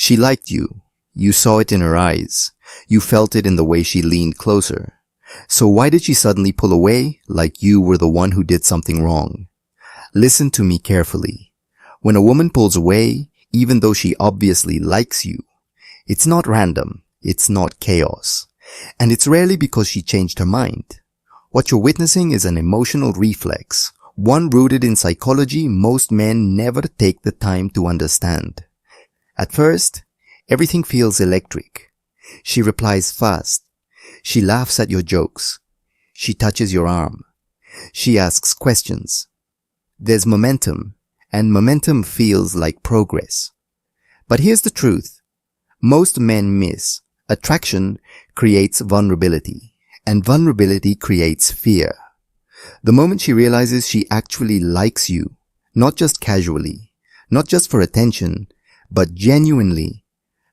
She liked you. You saw it in her eyes. You felt it in the way she leaned closer. So why did she suddenly pull away like you were the one who did something wrong? Listen to me carefully. When a woman pulls away, even though she obviously likes you, it's not random. It's not chaos. And it's rarely because she changed her mind. What you're witnessing is an emotional reflex, one rooted in psychology most men never take the time to understand. At first, everything feels electric. She replies fast. She laughs at your jokes. She touches your arm. She asks questions. There's momentum, and momentum feels like progress. But here's the truth. Most men miss. Attraction creates vulnerability, and vulnerability creates fear. The moment she realizes she actually likes you, not just casually, not just for attention, but genuinely,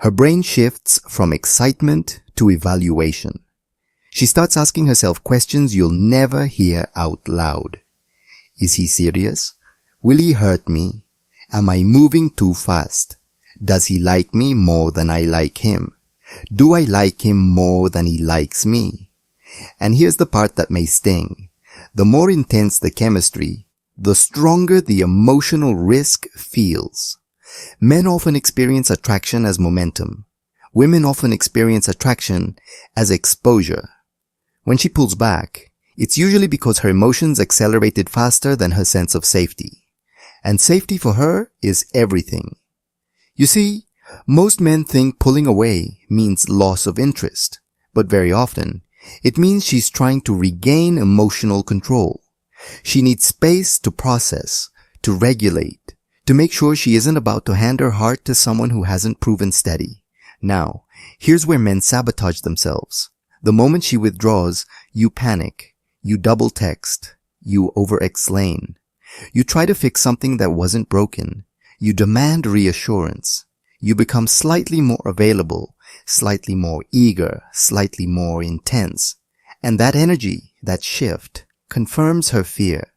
her brain shifts from excitement to evaluation. She starts asking herself questions you'll never hear out loud. Is he serious? Will he hurt me? Am I moving too fast? Does he like me more than I like him? Do I like him more than he likes me? And here's the part that may sting. The more intense the chemistry, the stronger the emotional risk feels. Men often experience attraction as momentum. Women often experience attraction as exposure. When she pulls back, it's usually because her emotions accelerated faster than her sense of safety. And safety for her is everything. You see, most men think pulling away means loss of interest, but very often, it means she's trying to regain emotional control. She needs space to process, to regulate, to make sure she isn't about to hand her heart to someone who hasn't proven steady. Now, here's where men sabotage themselves. The moment she withdraws, you panic, you double text, you over-explain. You try to fix something that wasn't broken. You demand reassurance. You become slightly more available, slightly more eager, slightly more intense. And that energy, that shift, confirms her fear.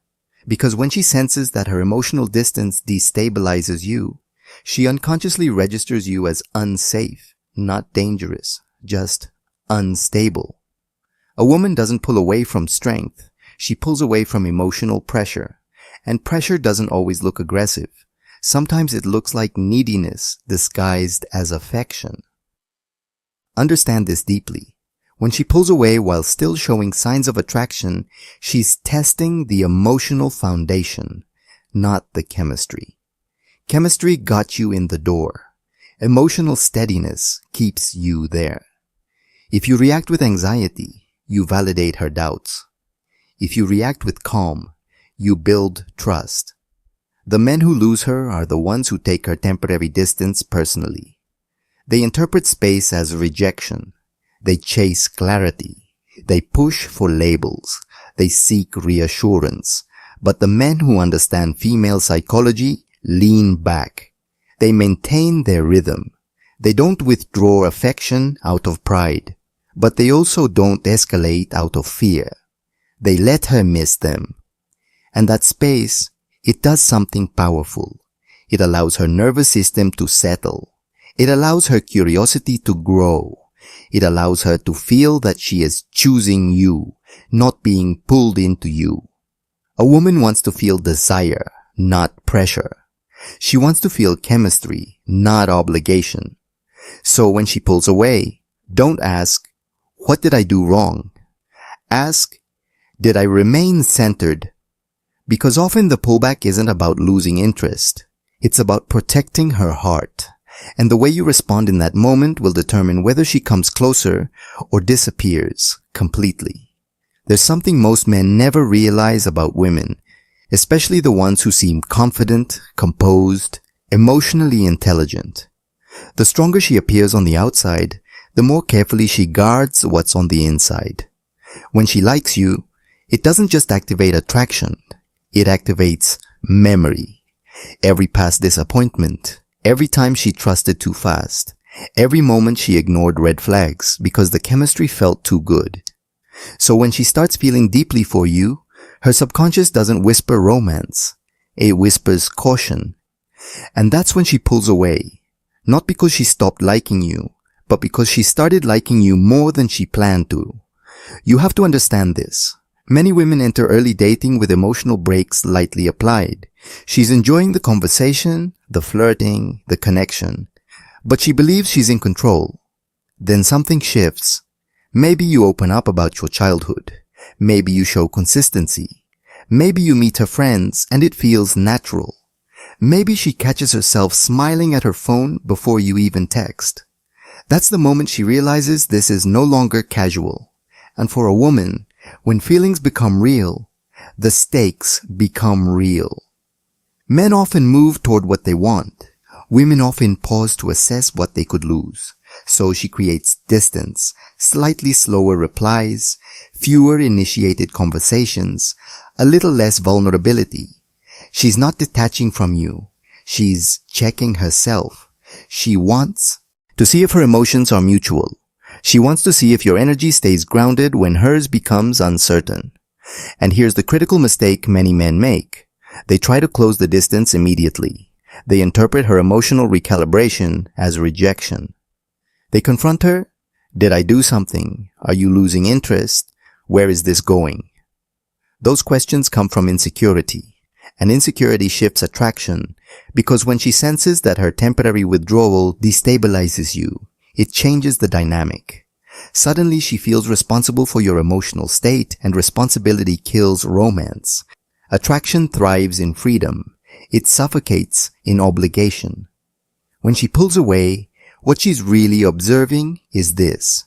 Because when she senses that her emotional distance destabilizes you, she unconsciously registers you as unsafe, not dangerous, just unstable. A woman doesn't pull away from strength. She pulls away from emotional pressure. And pressure doesn't always look aggressive. Sometimes it looks like neediness disguised as affection. Understand this deeply. When she pulls away while still showing signs of attraction, she's testing the emotional foundation, not the chemistry. Chemistry got you in the door. Emotional steadiness keeps you there. If you react with anxiety, you validate her doubts. If you react with calm, you build trust. The men who lose her are the ones who take her temporary distance personally. They interpret space as rejection. They chase clarity. They push for labels. They seek reassurance. But the men who understand female psychology lean back. They maintain their rhythm. They don't withdraw affection out of pride, but they also don't escalate out of fear. They let her miss them. And that space, it does something powerful. It allows her nervous system to settle. It allows her curiosity to grow. It allows her to feel that she is choosing you, not being pulled into you. A woman wants to feel desire, not pressure. She wants to feel chemistry, not obligation. So when she pulls away, don't ask, "What did I do wrong?" Ask, "Did I remain centered?" Because often the pullback isn't about losing interest. It's about protecting her heart. And the way you respond in that moment will determine whether she comes closer or disappears completely. There's something most men never realize about women, especially the ones who seem confident, composed, emotionally intelligent. The stronger she appears on the outside, the more carefully she guards what's on the inside. When she likes you, it doesn't just activate attraction. It activates memory. Every past disappointment, every time she trusted too fast, every moment she ignored red flags because the chemistry felt too good. So when she starts feeling deeply for you, her subconscious doesn't whisper romance. It whispers caution. And that's when she pulls away. Not because she stopped liking you, but because she started liking you more than she planned to. You have to understand this. Many women enter early dating with emotional brakes lightly applied. She's enjoying the conversation, the flirting, the connection, but she believes she's in control. Then something shifts. Maybe you open up about your childhood. Maybe you show consistency. Maybe you meet her friends and it feels natural. Maybe she catches herself smiling at her phone before you even text. That's the moment she realizes this is no longer casual. And for a woman, when feelings become real, the stakes become real. Men often move toward what they want. Women often pause to assess what they could lose. So she creates distance, slightly slower replies, fewer initiated conversations, a little less vulnerability. She's not detaching from you. She's checking herself. She wants to see if her emotions are mutual. She wants to see if your energy stays grounded when hers becomes uncertain. And here's the critical mistake many men make. They try to close the distance immediately. They interpret her emotional recalibration as rejection. They confront her. Did I do something? Are you losing interest? Where is this going? Those questions come from insecurity. And insecurity shifts attraction because when she senses that her temporary withdrawal destabilizes you, it changes the dynamic. Suddenly she feels responsible for your emotional state, and responsibility kills romance. Attraction thrives in freedom. It suffocates in obligation. When she pulls away, what she's really observing is this.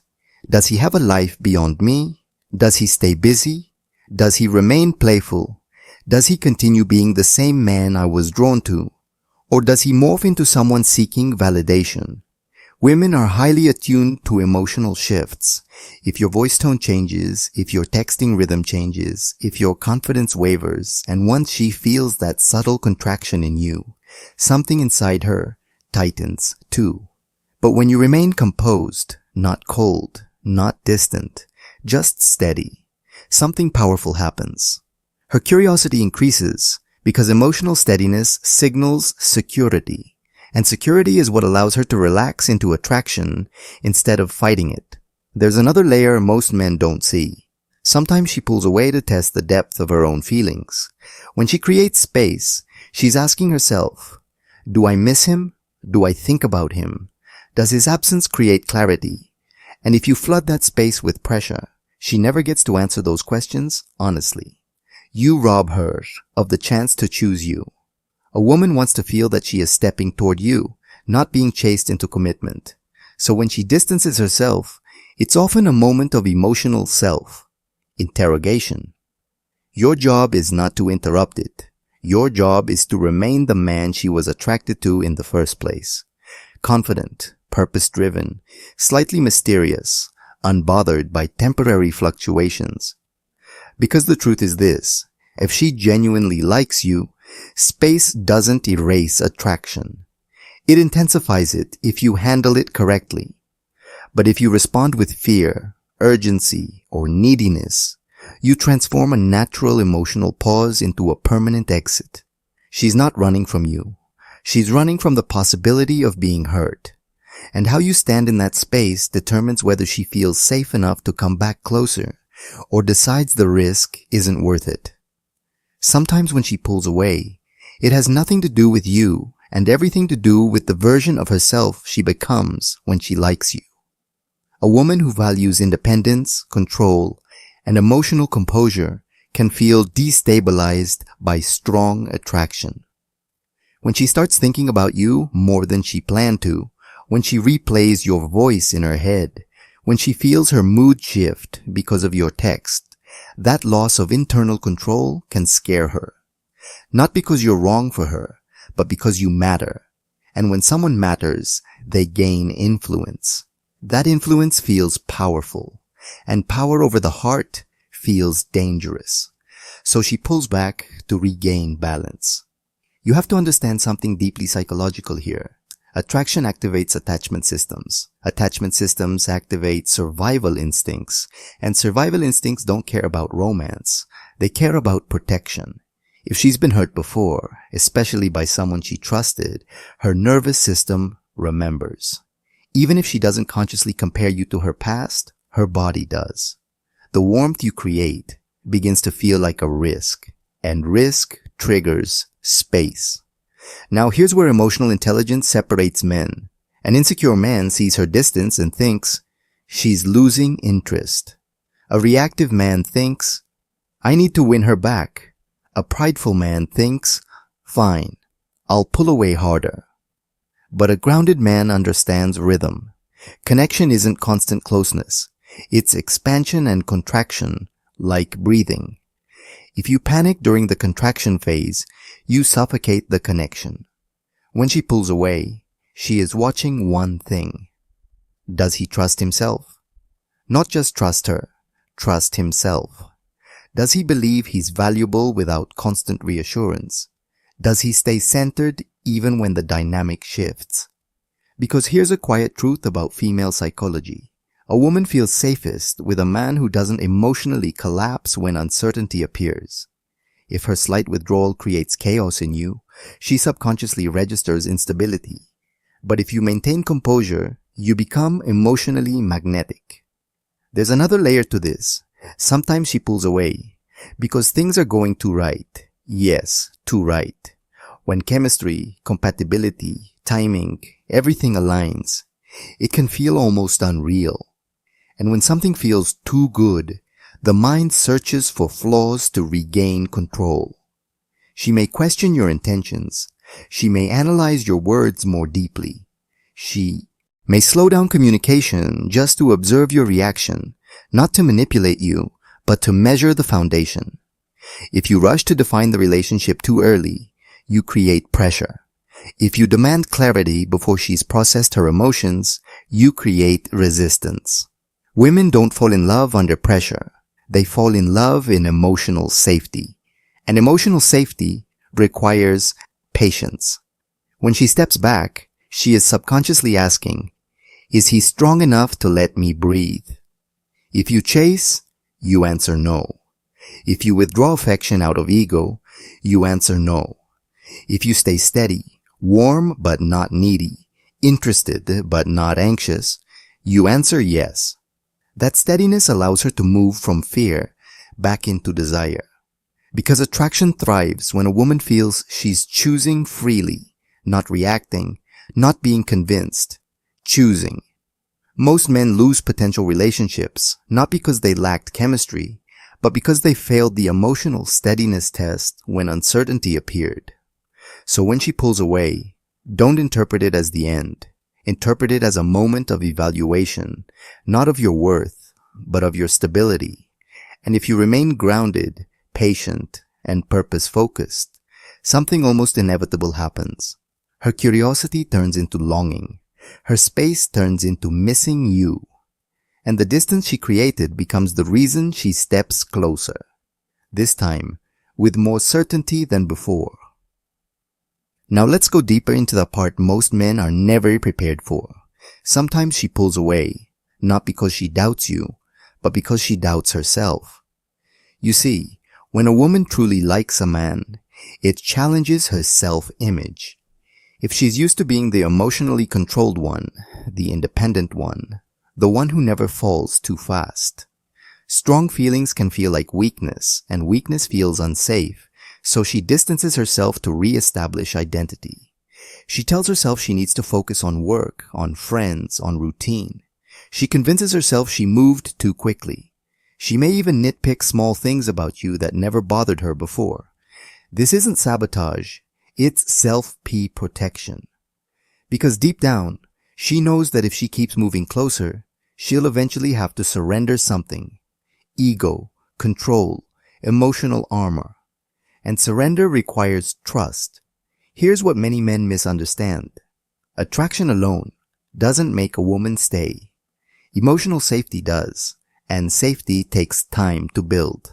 Does he have a life beyond me? Does he stay busy? Does he remain playful? Does he continue being the same man I was drawn to? Or does he morph into someone seeking validation? Women are highly attuned to emotional shifts. If your voice tone changes, if your texting rhythm changes, if your confidence wavers, and once she feels that subtle contraction in you, something inside her tightens too. But when you remain composed, not cold, not distant, just steady, something powerful happens. Her curiosity increases because emotional steadiness signals security, and security is what allows her to relax into attraction instead of fighting it. There's another layer most men don't see. Sometimes she pulls away to test the depth of her own feelings. When she creates space, she's asking herself, do I miss him? Do I think about him? Does his absence create clarity? And if you flood that space with pressure, she never gets to answer those questions honestly. You rob her of the chance to choose you. A woman wants to feel that she is stepping toward you, not being chased into commitment. So when she distances herself, it's often a moment of emotional self-interrogation. Your job is not to interrupt it. Your job is to remain the man she was attracted to in the first place. Confident, purpose-driven, slightly mysterious, unbothered by temporary fluctuations. Because the truth is this, if she genuinely likes you, space doesn't erase attraction. It intensifies it if you handle it correctly. But if you respond with fear, urgency, or neediness, you transform a natural emotional pause into a permanent exit. She's not running from you. She's running from the possibility of being hurt. And how you stand in that space determines whether she feels safe enough to come back closer, or decides the risk isn't worth it. Sometimes when she pulls away, it has nothing to do with you and everything to do with the version of herself she becomes when she likes you. A woman who values independence, control, and emotional composure can feel destabilized by strong attraction. When she starts thinking about you more than she planned to, when she replays your voice in her head, when she feels her mood shift because of your text, that loss of internal control can scare her. Not because you're wrong for her, but because you matter. And when someone matters, they gain influence. That influence feels powerful, and power over the heart feels dangerous. So she pulls back to regain balance. You have to understand something deeply psychological here. Attraction activates attachment systems. Attachment systems activate survival instincts, and survival instincts don't care about romance. They care about protection. If she's been hurt before, especially by someone she trusted, her nervous system remembers. Even if she doesn't consciously compare you to her past, her body does. The warmth you create begins to feel like a risk, and risk triggers space. Now here's where emotional intelligence separates men. An insecure man sees her distance and thinks, she's losing interest. A reactive man thinks, I need to win her back. A prideful man thinks, fine, I'll pull away harder. But a grounded man understands rhythm. Connection isn't constant closeness. It's expansion and contraction, like breathing. If you panic during the contraction phase, you suffocate the connection. When she pulls away, she is watching one thing. Does he trust himself? Not just trust her, trust himself. Does he believe he's valuable without constant reassurance? Does he stay centered even when the dynamic shifts? Because here's a quiet truth about female psychology. A woman feels safest with a man who doesn't emotionally collapse when uncertainty appears. If her slight withdrawal creates chaos in you, she subconsciously registers instability. But if you maintain composure, you become emotionally magnetic. There's another layer to this. Sometimes she pulls away because things are going too right. Yes, too right. When chemistry, compatibility, timing, everything aligns, it can feel almost unreal. And when something feels too good, the mind searches for flaws to regain control. She may question your intentions. She may analyze your words more deeply. She may slow down communication just to observe your reaction, not to manipulate you, but to measure the foundation. If you rush to define the relationship too early, you create pressure. If you demand clarity before she's processed her emotions, you create resistance. Women don't fall in love under pressure. They fall in love in emotional safety. And emotional safety requires patience. When she steps back, she is subconsciously asking, is he strong enough to let me breathe? If you chase, you answer no. If you withdraw affection out of ego, you answer no. If you stay steady, warm but not needy, interested but not anxious, you answer yes. That steadiness allows her to move from fear back into desire. Because attraction thrives when a woman feels she's choosing freely, not reacting, not being convinced, choosing. Most men lose potential relationships, not because they lacked chemistry, but because they failed the emotional steadiness test when uncertainty appeared. So when she pulls away, don't interpret it as the end. Interpret it as a moment of evaluation, not of your worth, but of your stability. And if you remain grounded, patient, and purpose-focused, something almost inevitable happens. Her curiosity turns into longing. Her space turns into missing you. And the distance she created becomes the reason she steps closer. This time, with more certainty than before. Now let's go deeper into the part most men are never prepared for. Sometimes she pulls away, not because she doubts you, but because she doubts herself. You see, when a woman truly likes a man, it challenges her self-image. If she's used to being the emotionally controlled one, the independent one, the one who never falls too fast, strong feelings can feel like weakness, and weakness feels unsafe. So she distances herself to re-establish identity. She tells herself she needs to focus on work, on friends, on routine. She convinces herself she moved too quickly. She may even nitpick small things about you that never bothered her before. This isn't sabotage, it's self-protection. Because deep down, she knows that if she keeps moving closer, she'll eventually have to surrender something. Ego, control, emotional armor. And surrender requires trust. Here's what many men misunderstand. Attraction alone doesn't make a woman stay. Emotional safety does, and safety takes time to build.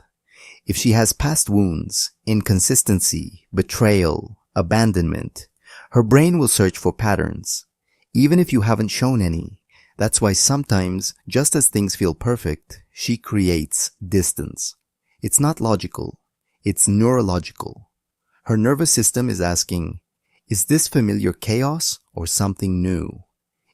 If she has past wounds, inconsistency, betrayal, abandonment, her brain will search for patterns, even if you haven't shown any. That's why sometimes, just as things feel perfect, she creates distance. It's not logical. It's neurological. Her nervous system is asking, is this familiar chaos or something new.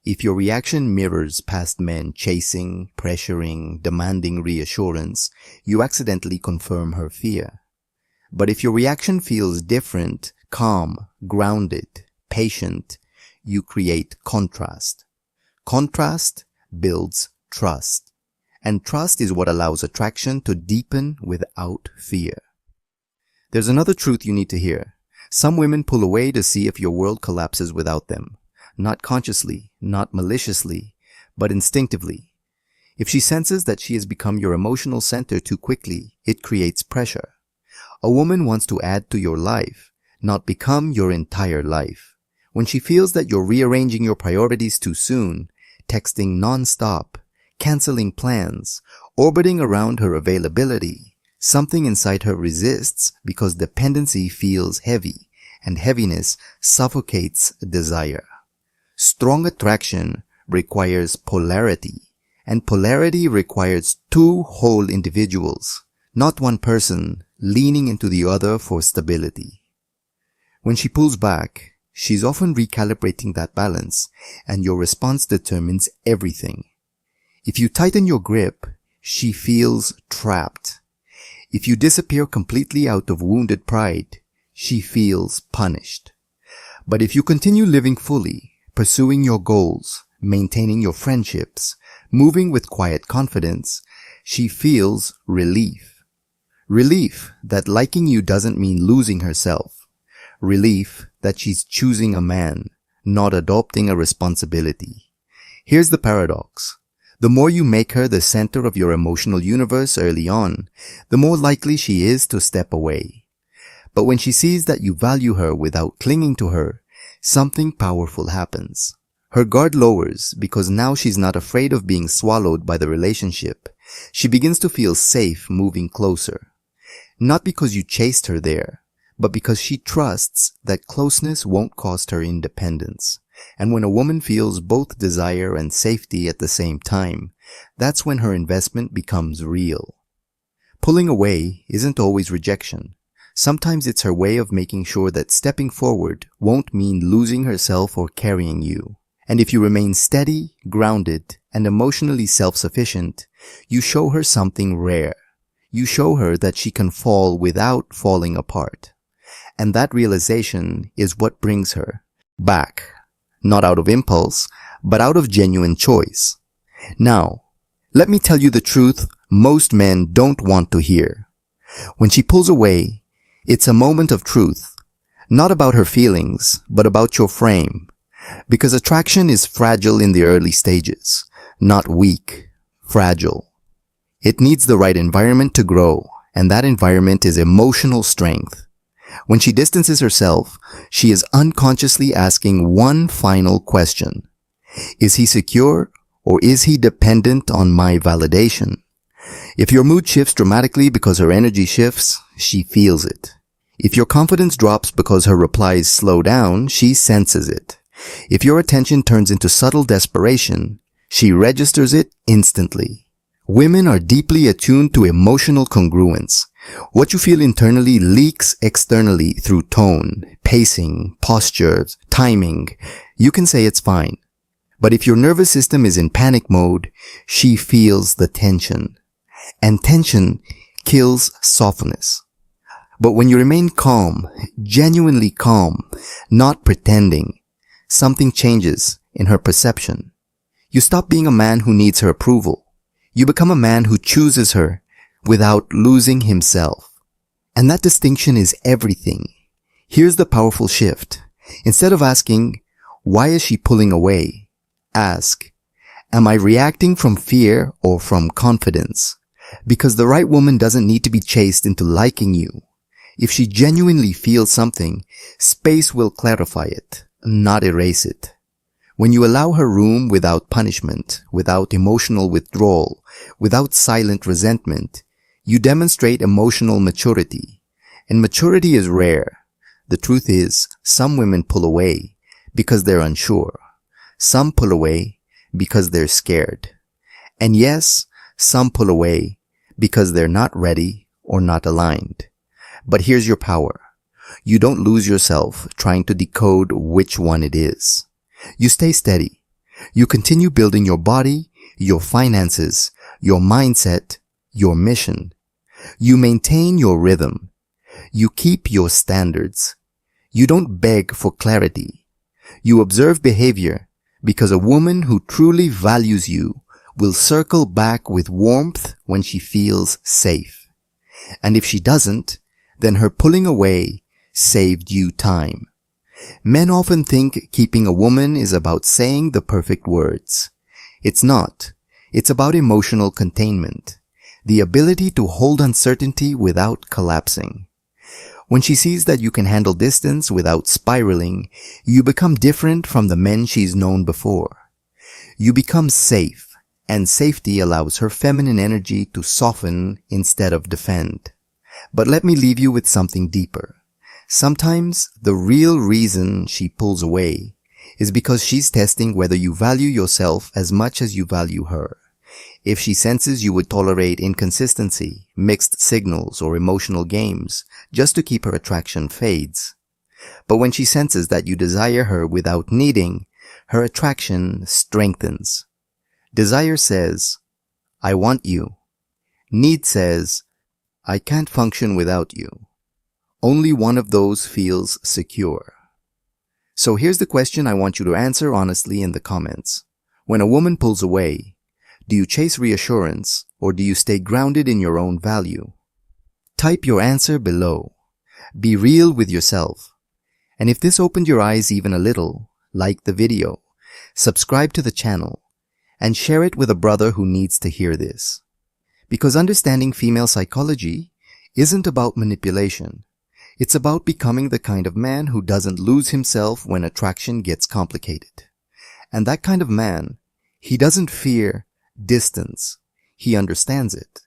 If your reaction mirrors past men chasing, pressuring, demanding reassurance, you accidentally confirm her fear. But if your reaction feels different, calm, grounded, patient, you create contrast. Contrast builds trust. And trust is what allows attraction to deepen without fear. There's another truth you need to hear. Some women pull away to see if your world collapses without them. Not consciously, not maliciously, but instinctively. If she senses that she has become your emotional center too quickly, it creates pressure. A woman wants to add to your life, not become your entire life. When she feels that you're rearranging your priorities too soon, texting non-stop, canceling plans, orbiting around her availability, something inside her resists because dependency feels heavy, and heaviness suffocates desire. Strong attraction requires polarity, and polarity requires two whole individuals, not one person leaning into the other for stability. When she pulls back, she's often recalibrating that balance, and your response determines everything. If you tighten your grip, she feels trapped. If you disappear completely out of wounded pride, she feels punished. But if you continue living fully, pursuing your goals, maintaining your friendships, moving with quiet confidence, she feels relief. Relief that liking you doesn't mean losing herself. Relief that she's choosing a man, not adopting a responsibility. Here's the paradox. The more you make her the center of your emotional universe early on, the more likely she is to step away. But when she sees that you value her without clinging to her, something powerful happens. Her guard lowers because now she's not afraid of being swallowed by the relationship. She begins to feel safe moving closer. Not because you chased her there, but because she trusts that closeness won't cost her independence. And when a woman feels both desire and safety at the same time, that's when her investment becomes real. Pulling away isn't always rejection. Sometimes it's her way of making sure that stepping forward won't mean losing herself or carrying you. And if you remain steady, grounded, and emotionally self-sufficient, you show her something rare. You show her that she can fall without falling apart. And that realization is what brings her back. Not out of impulse, but out of genuine choice. Now, let me tell you the truth most men don't want to hear. When she pulls away, it's a moment of truth. Not about her feelings, but about your frame. Because attraction is fragile in the early stages. Not weak, fragile. It needs the right environment to grow, and that environment is emotional strength. When she distances herself, she is unconsciously asking one final question. Is he secure, or is he dependent on my validation? If your mood shifts dramatically because her energy shifts, she feels it. If your confidence drops because her replies slow down, she senses it. If your attention turns into subtle desperation, she registers it instantly. Women are deeply attuned to emotional congruence. What you feel internally leaks externally through tone, pacing, postures, timing. You can say it's fine. But if your nervous system is in panic mode, she feels the tension. And tension kills softness. But when you remain calm, genuinely calm, not pretending, something changes in her perception. You stop being a man who needs her approval. You become a man who chooses her without losing himself. And that distinction is everything. Here's the powerful shift. Instead of asking, why is she pulling away? Ask, am I reacting from fear or from confidence? Because the right woman doesn't need to be chased into liking you. If she genuinely feels something, space will clarify it, not erase it. When you allow her room without punishment, without emotional withdrawal, without silent resentment, you demonstrate emotional maturity. And maturity is rare. The truth is, some women pull away because they're unsure. Some pull away because they're scared. And yes, some pull away because they're not ready or not aligned. But here's your power. You don't lose yourself trying to decode which one it is. You stay steady. You continue building your body, your finances, your mindset, your mission. You maintain your rhythm. You keep your standards. You don't beg for clarity. You observe behavior because a woman who truly values you will circle back with warmth when she feels safe. And if she doesn't, then her pulling away saved you time. Men often think keeping a woman is about saying the perfect words. It's not. It's about emotional containment, the ability to hold uncertainty without collapsing. When she sees that you can handle distance without spiraling, you become different from the men she's known before. You become safe, and safety allows her feminine energy to soften instead of defend. But let me leave you with something deeper. Sometimes the real reason she pulls away is because she's testing whether you value yourself as much as you value her. If she senses you would tolerate inconsistency, mixed signals, or emotional games just to keep her attraction fades. But when she senses that you desire her without needing, her attraction strengthens. Desire says, I want you. Need says, I can't function without you. Only one of those feels secure. So here's the question I want you to answer honestly in the comments. When a woman pulls away, do you chase reassurance or do you stay grounded in your own value? Type your answer below. Be real with yourself. And if this opened your eyes even a little, like the video, subscribe to the channel, and share it with a brother who needs to hear this. Because understanding female psychology isn't about manipulation. It's about becoming the kind of man who doesn't lose himself when attraction gets complicated. And that kind of man, he doesn't fear distance. He understands it.